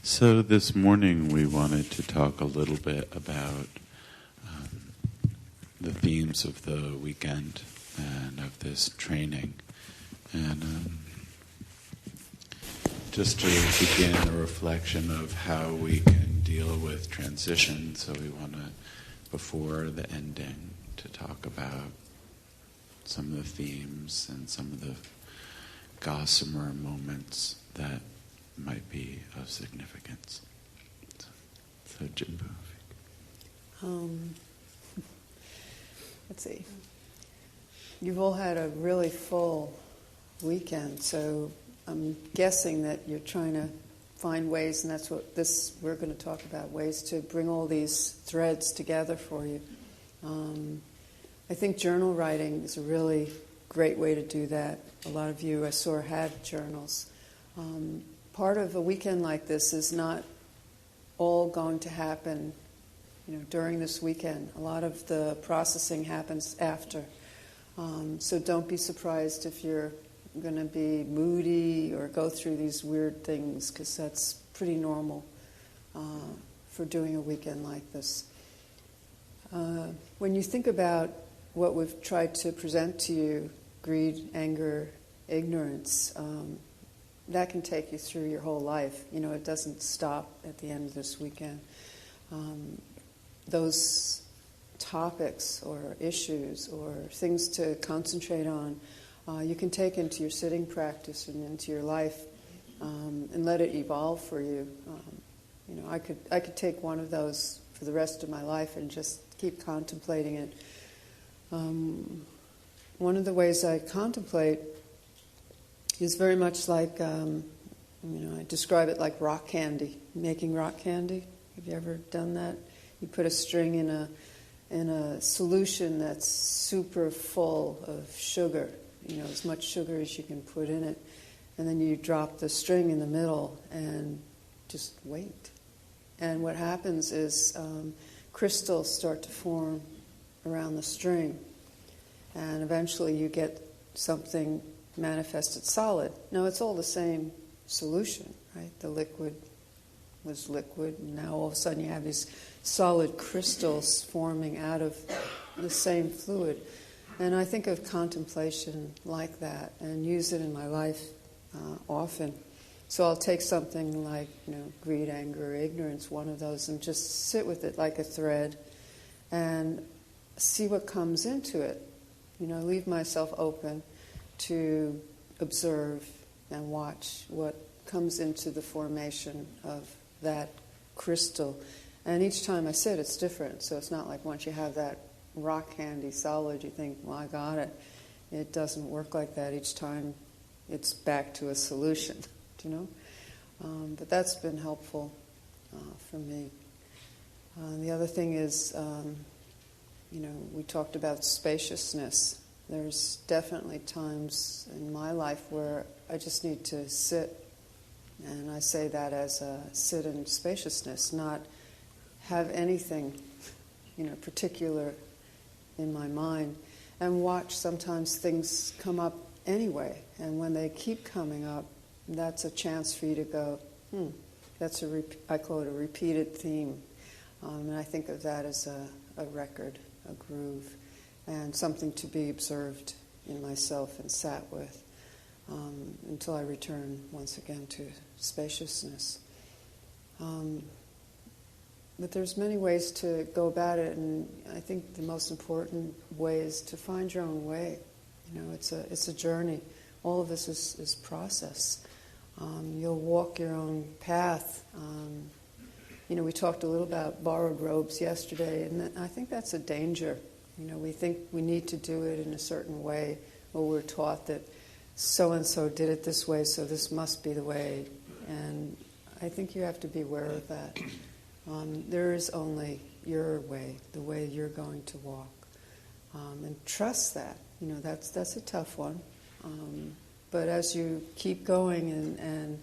So this morning we wanted to talk a little bit about the themes of the weekend and of this training. And just to begin a reflection of how we can deal with transition. So we want to, before the ending, to talk about some of the themes and some of the gossamer moments that might be of significance. So Jimbo. Let's see. You've all had a really full weekend, so I'm guessing that you're trying to find ways, and that's what we're going to talk about, ways to bring all these threads together for you. I think journal writing is a really great way to do that. A lot of you I saw had journals. Part of a weekend like this is not all going to happen, during this weekend. A lot of the processing happens after. So don't be surprised if you're going to be moody or go through these weird things, because that's pretty normal for doing a weekend like this. When you think about what we've tried to present to you, greed, anger, ignorance, that can take you through your whole life. It doesn't stop at the end of this weekend. Those topics or issues or things to concentrate on, you can take into your sitting practice and into your life, and let it evolve for you. I could take one of those for the rest of my life and just keep contemplating it. One of the ways I contemplate is very much like, I describe it like rock candy, making rock candy. Have you ever done that? You put a string in a solution that's super full of sugar, as much sugar as you can put in it, and then you drop the string in the middle and just wait. And what happens is crystals start to form around the string, and eventually you get something manifested solid. Now it's all the same solution, right? The liquid was liquid, and now all of a sudden you have these solid crystals forming out of the same fluid. And I think of contemplation like that and use it in my life often. So I'll take something like, greed, anger, ignorance, one of those, and just sit with it like a thread and see what comes into it. Leave myself open to observe and watch what comes into the formation of that crystal. And each time I sit, it's different. So it's not like once you have that rock candy solid, you think, well, I got it. It doesn't work like that. Each time it's back to a solution, But that's been helpful for me. The other thing is, we talked about spaciousness. There's definitely times in my life where I just need to sit, and I say that as a sit in spaciousness, not have anything, particular in my mind, and watch sometimes things come up anyway, and when they keep coming up, that's a chance for you to go, that's I call it a repeated theme, and I think of that as a record, a groove, and something to be observed in myself and sat with until I return once again to spaciousness. But there's many ways to go about it, and I think the most important way is to find your own way. It's a journey. All of this is process. You'll walk your own path. We talked a little about borrowed robes yesterday, and I think that's a danger. We think we need to do it in a certain way, or we're taught that so-and-so did it this way, so this must be the way. And I think you have to be aware of that. There is only your way, the way you're going to walk. And trust that. That's a tough one. But as you keep going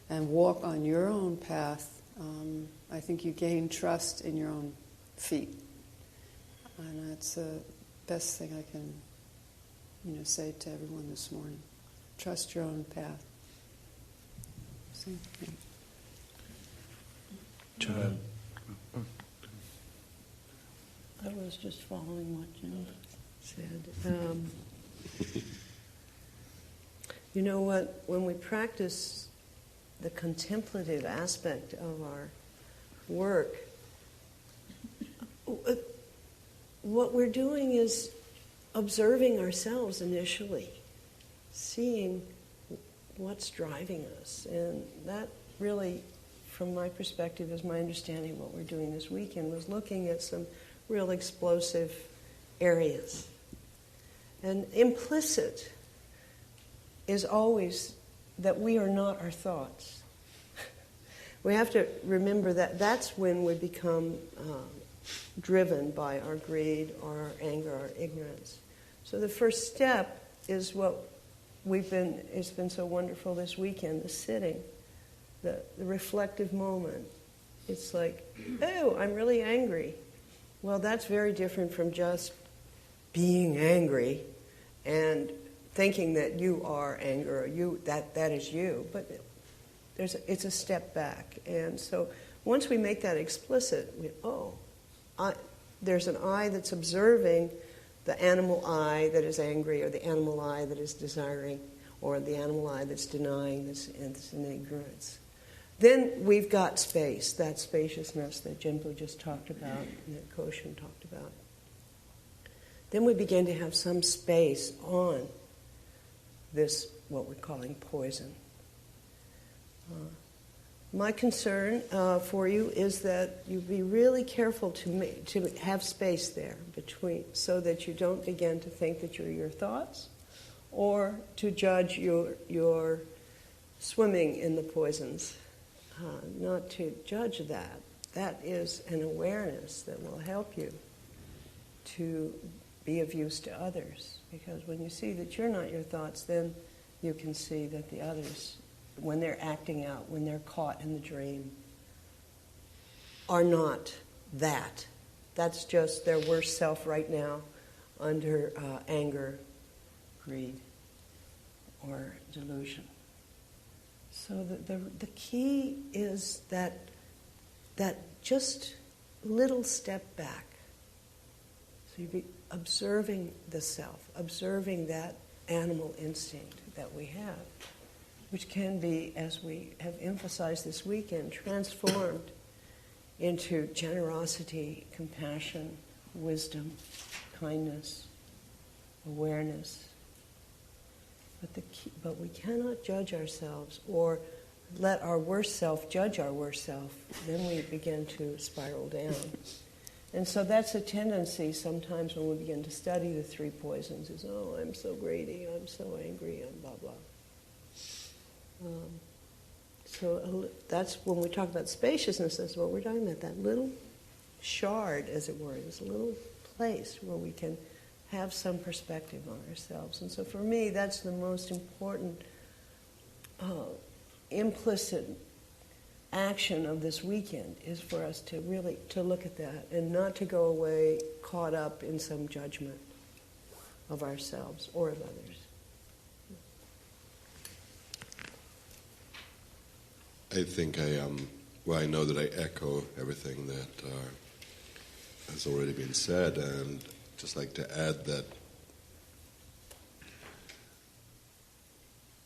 and walk on your own path, I think you gain trust in your own feet. And that's the best thing I can, say to everyone this morning. Trust your own path. I was just following what Jim said. You know what? When we practice the contemplative aspect of our work, what we're doing is observing ourselves initially, seeing what's driving us. And that really, from my perspective, is my understanding of what we're doing this weekend, was looking at some real explosive areas. And implicit is always that we are not our thoughts. We have to remember that that's when we become driven by our greed or our anger or ignorance. So the first step is what it's been so wonderful this weekend, the sitting, the reflective moment. It's like, oh, I'm really angry. Well, that's very different from just being angry and thinking that you are anger, or that is you. But it's a step back. And so once we make that explicit, there's an I that's observing the animal I that is angry, or the animal I that is desiring, or the animal I that's denying this in ignorance. Then we've got space, that spaciousness that Jimpo just talked about, and that Koshin talked about. Then we begin to have some space on this, what we're calling poison. My concern for you is that you be really careful to have space there between, so that you don't begin to think that you're your thoughts, or to judge your swimming in the poisons. Not to judge that. That is an awareness that will help you to be of use to others. Because when you see that you're not your thoughts, then you can see that the others, when they're acting out, when they're caught in the dream, are not that. That's just their worst self right now under anger, greed, or delusion. So the key is that just little step back. So you be observing the self, observing that animal instinct that we have, which can be, as we have emphasized this weekend, transformed into generosity, compassion, wisdom, kindness, awareness. But we cannot judge ourselves or let our worst self judge our worst self. Then we begin to spiral down. And so that's a tendency sometimes when we begin to study the three poisons is, oh, I'm so greedy, I'm so angry, I'm blah, blah. So that's when we talk about spaciousness, that's what we're talking about, that little shard, as it were, this little place where we can have some perspective on ourselves. And so for me, that's the most important implicit action of this weekend, is for us to really to look at that and not to go away caught up in some judgment of ourselves or of others. I think I know that I echo everything that has already been said, and just like to add that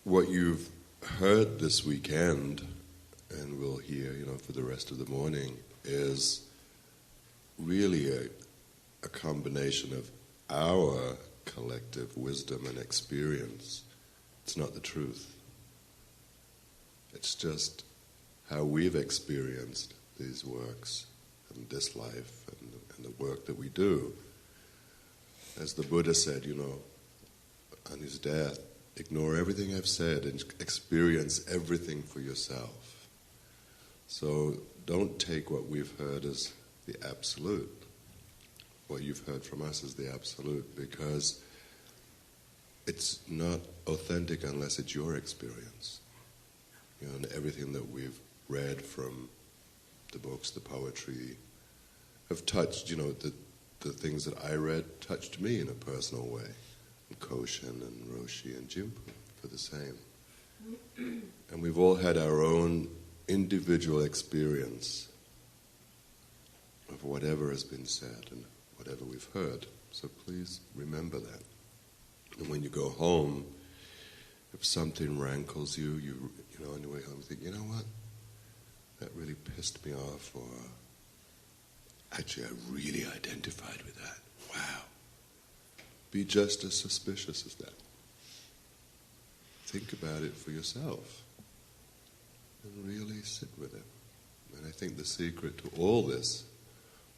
what you've heard this weekend, and we'll hear, for the rest of the morning, is really a combination of our collective wisdom and experience. It's not the truth. It's just how we've experienced these works and this life and the work that we do. As the Buddha said, on his death, ignore everything I've said and experience everything for yourself. So don't take what we've heard as the absolute. What you've heard from us is the absolute, because it's not authentic unless it's your experience. And everything that we've read from the books, the poetry, have touched, the things that I read touched me in a personal way. And Koshin and Roshi and Jimpo for the same. And we've all had our own individual experience of whatever has been said and whatever we've heard. So please remember that. And when you go home, if something rankles you, you know, on your way home, you think, you know what? That really pissed me off, or actually I really identified with that. Wow. Be just as suspicious as that. Think about it for yourself and really sit with it. And I think the secret to all this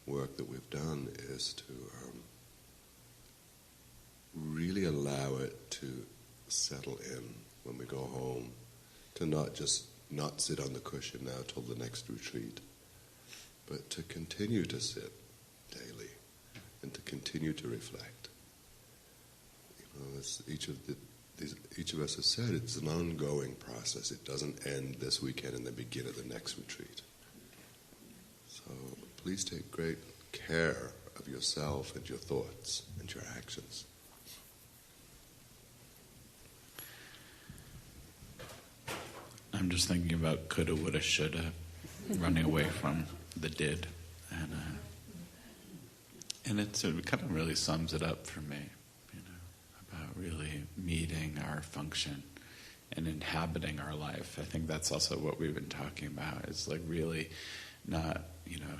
work that we've done is to really allow it to settle in when we go home, to not sit on the cushion now till the next retreat, but to continue to sit daily and to continue to reflect. You know, as each of us has said, it's an ongoing process. It doesn't end this weekend and then begin at the next retreat. So please take great care of yourself and your thoughts and your actions. I'm just thinking about coulda, woulda, shoulda, running away from the did, and it kind of really sums it up for me, you know, about really meeting our function and inhabiting our life. I think that's also what we've been talking about. Is like really not, you know,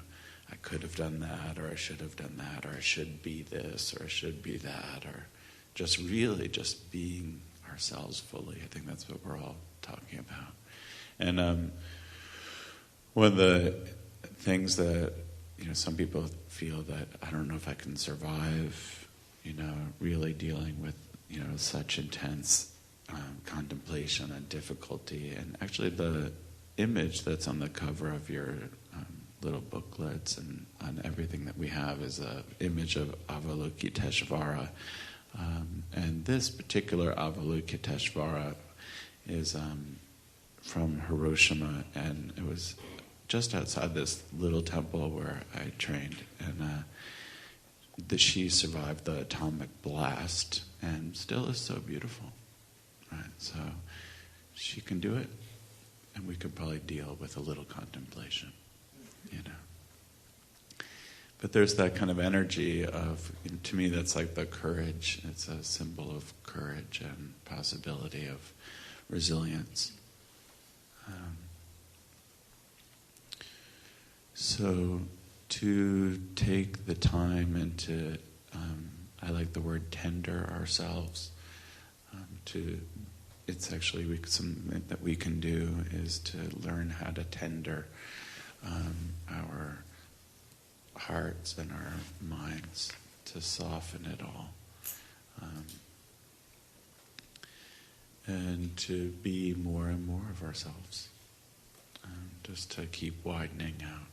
I could have done that, or I should have done that, or I should be this, or I should be that, or just really just being ourselves fully. I think that's what we're all talking about. And one of the things that, you know, some people feel that I don't know if I can survive, you know, really dealing with, you know, such intense contemplation and difficulty. And actually the image that's on the cover of your little booklets and on everything that we have is an image of Avalokiteshvara. And this particular Avalokiteshvara is from Hiroshima, and it was just outside this little temple where I trained, and she survived the atomic blast and still is so beautiful, right? So she can do it, and we could probably deal with a little contemplation, you know. But there's that kind of energy of, to me, that's like the courage. It's a symbol of courage and possibility of resilience. So to take the time and to, I like the word tender ourselves, it's actually something that we can do is to learn how to tender our hearts and our minds, to soften it all, and to be more and more of ourselves, just to keep widening out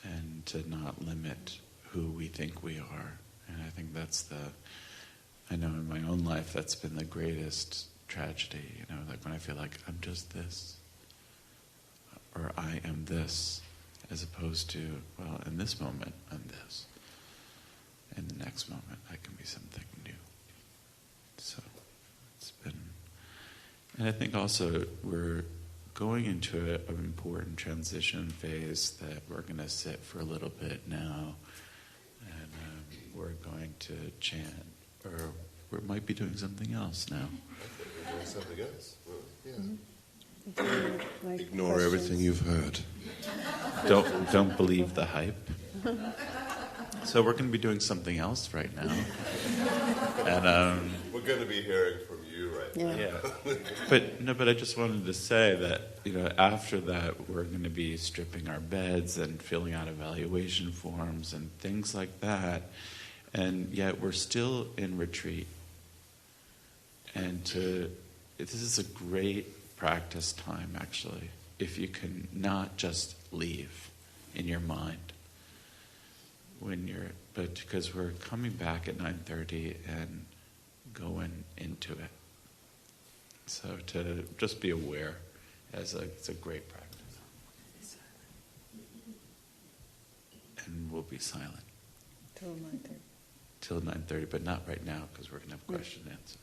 and to not limit who we think we are. And I think I know in my own life that's been the greatest tragedy, you know, like when I feel like I'm just this, or I am this, as opposed to, well, in this moment, I'm this. In the next moment, I can be something new. So, it's been... And I think also we're going into an important transition phase that we're going to sit for a little bit now, and we're going to chant, or we might be doing something else now. We're doing something else. Well, yeah. Mm-hmm. Ignore everything you've heard. Don't believe the hype. So we're going to be doing something else right now, and we're going to be hearing from you right now. yeah. But I just wanted to say that, you know, after that we're going to be stripping our beds and filling out evaluation forms and things like that, and yet we're still in retreat. And this is a great practice time, actually, if you can not just leave in your mind but because we're coming back at 9:30 and going into it. So to just be aware, it's a great practice. And we'll be silent Till 9:30. Till 9:30, but not right now because we're going to have question and answer.